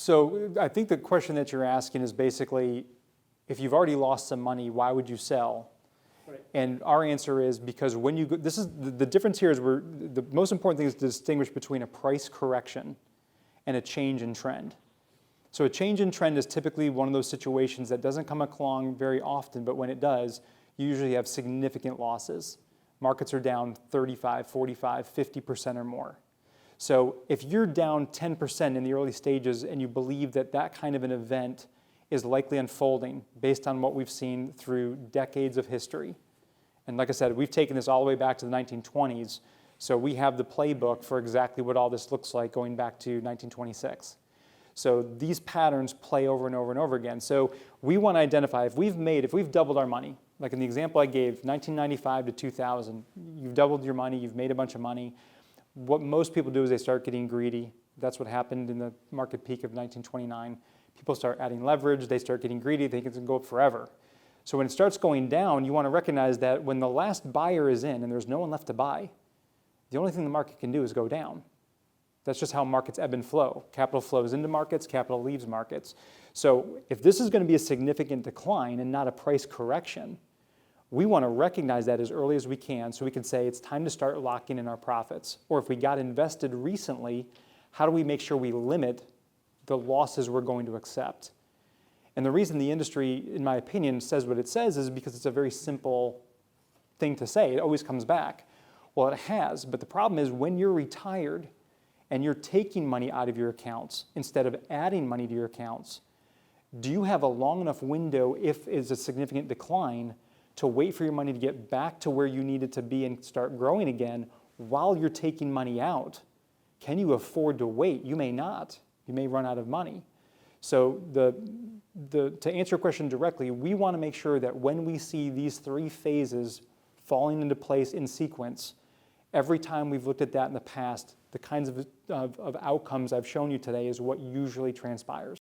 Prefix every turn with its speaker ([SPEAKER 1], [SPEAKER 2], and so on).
[SPEAKER 1] So I think the question that you're asking is basically, if you've already lost some money, why would you sell?
[SPEAKER 2] Right.
[SPEAKER 1] And our answer is because when you go, this is the difference here is the most important thing is to distinguish between a price correction and a change in trend. So a change in trend is typically one of those situations that doesn't come along very often, but when it does, you usually have significant losses. Markets are down 35, 45, 50% or more. So if you're down 10% in the early stages and you believe that that kind of an event is likely unfolding based on what we've seen through decades of history, and like I said, we've taken this all the way back to the 1920s, so we have the playbook for exactly what all this looks like going back to 1926. So these patterns play over and over and over again. So we want to identify if we've doubled our money, like in the example I gave, 1995 to 2000, you've doubled your money, you've made a bunch of money. What most people do is they start getting greedy. That's what happened in the market peak of 1929. People start adding leverage, they start getting greedy, they think it's going to go up forever. So when it starts going down, you want to recognize that when the last buyer is in and there's no one left to buy, the only thing the market can do is go down. That's just how markets ebb and flow. Capital flows into markets, capital leaves markets. So if this is going to be a significant decline and not a price correction, we want to recognize that as early as we can so we can say it's time to start locking in our profits. Or if we got invested recently, how do we make sure we limit the losses we're going to accept? And the reason the industry, in my opinion, says what it says is because it's a very simple thing to say. It always comes back. Well, it has, but the problem is when you're retired and you're taking money out of your accounts instead of adding money to your accounts, do you have a long enough window, if it's a significant decline, to wait for your money to get back to where you need it to be and start growing again while you're taking money out? Can you afford to wait? You may not. You may run out of money. So to answer your question directly, we want to make sure that when we see these three phases falling into place in sequence, every time we've looked at that in the past, the kinds of outcomes I've shown you today is what usually transpires.